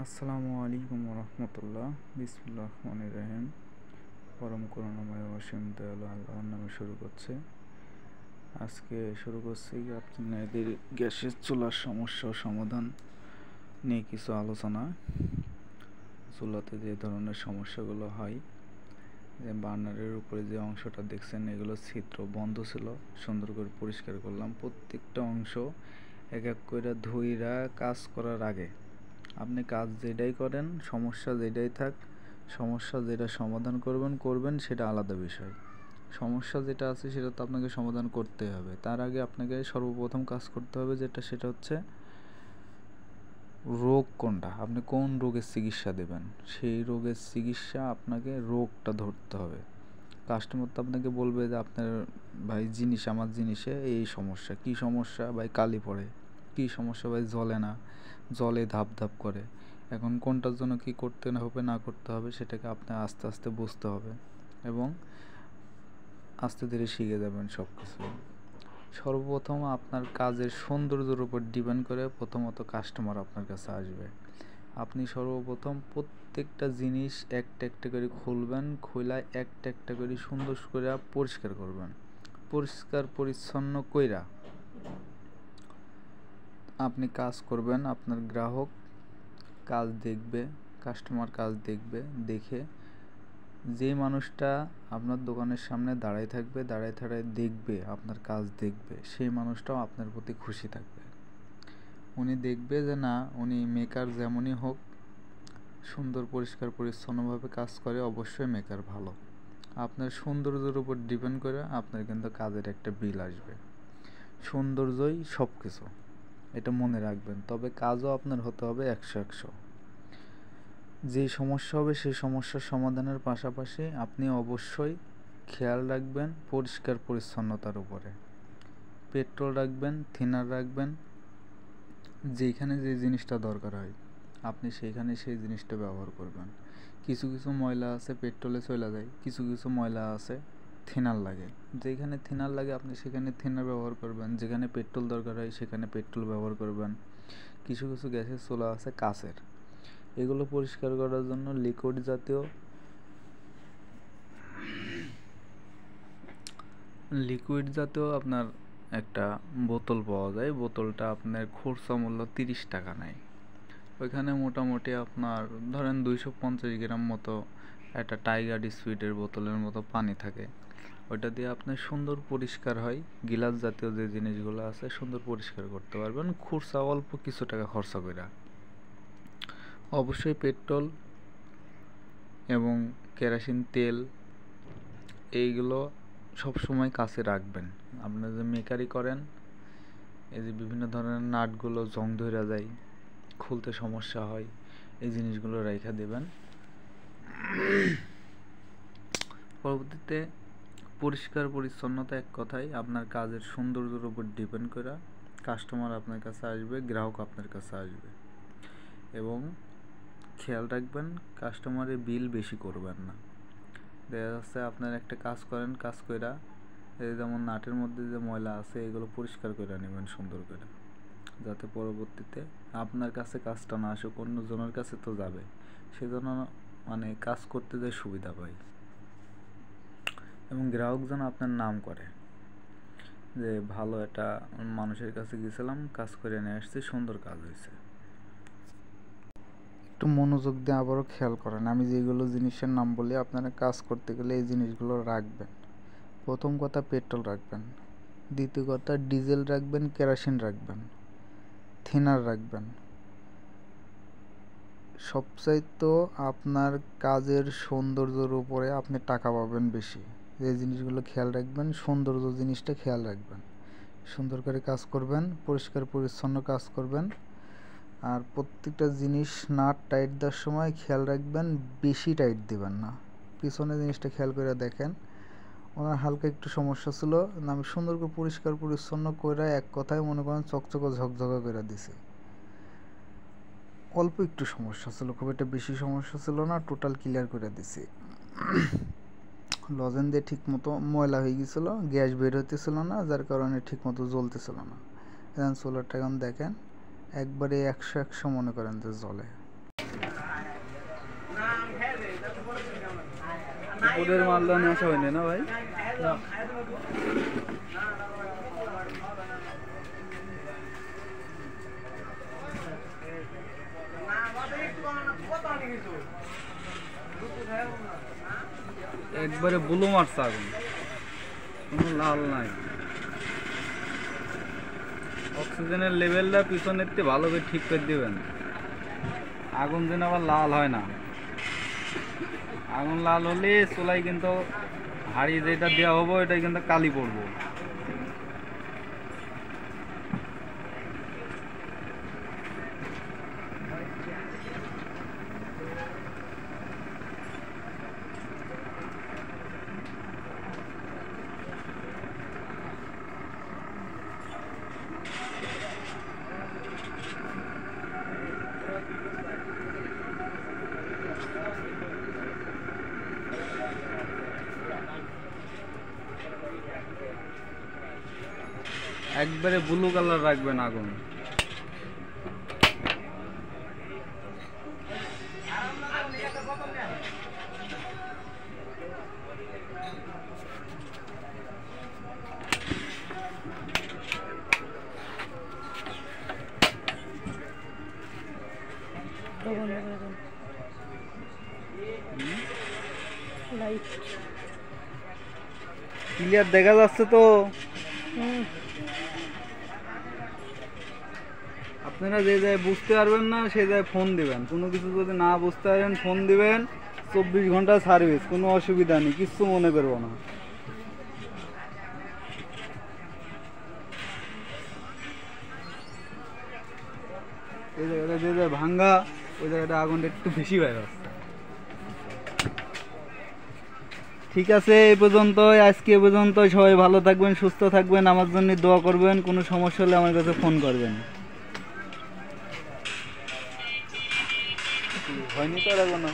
আসসালামু আলাইকুম রহমতুল্লাহ। বিসমিল্লাহির রহমানির রহিম। পরম করুণাময় অসীম দয়ালু আল্লাহর নামে শুরু করছে। আজকে শুরু করছি আপনাদের গ্যাসের চুলার সমস্যা ও সমাধান নিয়ে কিছু আলোচনা। চুলাতে যে ধরনের সমস্যাগুলো হয়, যে বার্নারের উপরে যে অংশটা দেখছেন, এগুলো ছিদ্র বন্ধ ছিল, সুন্দর করে পরিষ্কার করলাম। প্রত্যেকটা অংশ এক এক করে ধুইরা কাজ করার আগে আপনি কাজ যেটাই করেন, সমস্যা যেটাই থাক, সমস্যা যেটা সমাধান করবেন সেটা আলাদা বিষয়। সমস্যা যেটা আছে সেটা তো আপনাকে সমাধান করতেই হবে। তার আগে আপনাকে সর্বপ্রথম কাজ করতে হবে সেটা হচ্ছে রোগ কোনটা, আপনি কোন রোগের চিকিৎসা দেবেন, সেই রোগের চিকিৎসা আপনাকে রোগটা ধরতে হবে। কাস্টমার তো আপনাকে বলবে যে আপনার ভাই আমার জিনিসে এই সমস্যা। কী সমস্যা ভাই? কালি পড়ে। কী সমস্যা ভাই? জ্বলে না, জলে ধাপ ধাপ করে। এখন কোনটার জন্য কী করতে হবে না করতে হবে সেটাকে আপনার আস্তে আস্তে বুঝতে হবে এবং আস্তে ধীরে শিখে যাবেন সব কিছু। সর্বপ্রথম আপনার কাজের সৌন্দর্যের উপর ডিপেন্ড করে প্রথমত কাস্টমার আপনার কাছে আসবে। আপনি সর্বপ্রথম প্রত্যেকটা জিনিস একটা একটা করে খুলবেন, খুলে একটা একটা করে সুন্দর করে পরিষ্কার করবেন। পরিষ্কার পরিচ্ছন্ন কইরা আপনি কাজ করবেন। আপনার গ্রাহক কাজ দেখবে, কাস্টমার কাজ দেখবে, দেখে যে মানুষটা আপনার দোকানের সামনে দাঁড়ায় থাকবে, দাঁড়ায় দেখবে, আপনার কাজ দেখবে, সেই মানুষটাও আপনার প্রতি খুশি থাকবে। উনি দেখবে যে না, উনি মেকার যেমনই হোক, সুন্দর পরিষ্কার পরিচ্ছন্নভাবে কাজ করে, অবশ্যই মেকার ভালো। আপনার সৌন্দর্যের উপর ডিপেন্ড করে আপনার কিন্তু কাজের একটা বিল আসবে। সৌন্দর্যই সব কিছু, এটা মনে রাখবেন। তবে কাজও আপনার হতে হবে 100-100। যে সমস্যা হবে সেই সমস্যার সমাধানের পাশাপাশি আপনি অবশ্যই খেয়াল রাখবেন পরিষ্কার পরিচ্ছন্নতার উপরে। পেট্রোল রাখবেন, থিনার রাখবেন, যেখানে যে জিনিসটা দরকার হয় আপনি সেইখানে সেই জিনিসটা ব্যবহার করবেন। কিছু কিছু ময়লা আছে পেট্রোলে চলে যায়, কিছু কিছু ময়লা আছে থিনার লাগে। যেখানে থিনার লাগে আপনি সেখানে থিনার ব্যবহার করবেন, যেখানে পেট্রোল দরকার হয় সেখানে পেট্রোল ব্যবহার করবেন। কিছু কিছু গ্যাসের চুলা আছে কাচের, এগুলো পরিষ্কার করার জন্য লিকুইড জাতীয় আপনার একটা বোতল পাওয়া যায়। বোতলটা আপনার খুচরা মূল্য 30 টাকা নেয়। ওইখানে মোটামুটি আপনার ধরেন 250 গ্রাম মতো একটা টাইগার স্পিডের বোতলের মতো পানি থাকে। ওইটা দিয়ে আপনার সুন্দর পরিষ্কার হয়। গিলাস জাতীয় যে জিনিসগুলো আছে সুন্দর পরিষ্কার করতে পারবেন খুচরা অল্প কিছু টাকা খরচা করে। অবশ্যই পেট্রোল এবং কেরোসিন তেল এইগুলো সবসময় কাছে রাখবেন। আপনারা যে মেকারি করেন, এই যে বিভিন্ন ধরনের নাটগুলো জং ধরে যায়, খুলতে সমস্যা হয়, এই জিনিসগুলো রেখে দেবেন। পরবর্তীতে পরিষ্কার পরিচ্ছন্নতা এক কথায় আপনার কাজের সৌন্দর্যের উপর ডিপেন্ড করে কাস্টমার আপনার কাছে আসবে, গ্রাহক আপনার কাছে আসবে। এবং খেয়াল রাখবেন কাস্টমারের বিল বেশি করবেন না। দেখা যাচ্ছে আপনার একটা কাজ করেন, কাজ কইরা এই যেমন নাটের মধ্যে যে ময়লা আছে এগুলো পরিষ্কার করে নেবেন সুন্দর করে, যাতে পরবর্তীতে আপনার কাছে কাজটা না আসুক, অন্যজনের কাছে তো যাবে, সেজন্য মানে কাজ করতে যে সুবিধা পায়। এবং গ্রাহক যেন আপনার নাম করে যে ভালো একটা মানুষের কাছে গেছিলাম, কাজ করে নিয়ে আসছি, সুন্দর কাজ হয়েছে। একটু মনোযোগ দিয়ে আবারও খেয়াল করেন, আমি যেগুলো জিনিসের নাম বলি আপনারা কাজ করতে গেলে এই জিনিসগুলো রাখবেন। প্রথম কথা পেট্রোল রাখবেন, দ্বিতীয় কথা ডিজেল রাখবেন, কেরোসিন রাখবেন, থিনার রাখবেন। সবচাইতে আপনার কাজের সৌন্দর্যের উপরে আপনি টাকা পাবেন বেশি। যে জিনিসগুলো খেয়াল রাখবেন, সৌন্দর্য জিনিসটা খেয়াল রাখবেন, সুন্দর করে কাজ করবেন, পরিষ্কার পরিচ্ছন্ন কাজ করবেন। আর প্রত্যেকটা জিনিস নাট টাইট দেওয়ার সময় খেয়াল রাখবেন বেশি টাইট দেবেন না। পিছনে জিনিসটা খেয়াল করে দেখেন, ওনার হালকা একটু সমস্যা ছিল, আমি সুন্দর করে পরিষ্কার পরিচ্ছন্ন করে এক কথায় মনে করেন চকচকে ঝকঝকা করে দিছি। অল্প একটু সমস্যা ছিল, খুব একটা বেশি সমস্যা ছিল না, টোটাল ক্লিয়ার করে দিছি। লজেন দিয়ে ঠিক মতো ময়লা হয়ে গেছিলো, গ্যাস বের হতেছিল না, যার কারণে ঠিক মতো জ্বলতেছিল না। এখন সোলারটা এখন দেখেন একবারে 100-100 মনে করেন যে জ্বলে। উপরের মালটা নিয়ে আসা হয়নি না ভাই? একবারে বুলু মারছে আগুন, কোনো লাল নাই। অক্সিজেনের লেভেলটা পিছনের থেকে ভালো করে ঠিক করে দিবেন, আগুন যেন আবার লাল হয় না। আগুন লাল হলে চুলাই কিন্তু হাঁড়ি যেটা দেওয়া হবো এটা কিন্তু কালি পড়বো। একবারে ব্লু কালার রাখবেন আগুন। ক্লিয়ার দেখা যাচ্ছে তো? আপনারা যে জায়গায় বুঝতে পারবেন না সেই জায়গায় ফোন দিবেন, কোনো কিছু যদি না বুঝতে পারেন ফোন দিবেন। 24 ঘন্টা সার্ভিস, কোনো অসুবিধা নেই, কিচ্ছু মনে করবো না। এই জায়গাটা যে জায়গায় ভাঙ্গা ওই জায়গাটা আগুনটা একটু বেশি বাইরে আসছে। ঠিক আছে, এই পর্যন্তই, আজকে এ পর্যন্ত। সবাই ভালো থাকবেন, সুস্থ থাকবেন, আমার জন্য দোয়া করবেন। কোনো সমস্যা হলে আমার কাছে ফোন করবেন। হয়নি তো আর এখনো।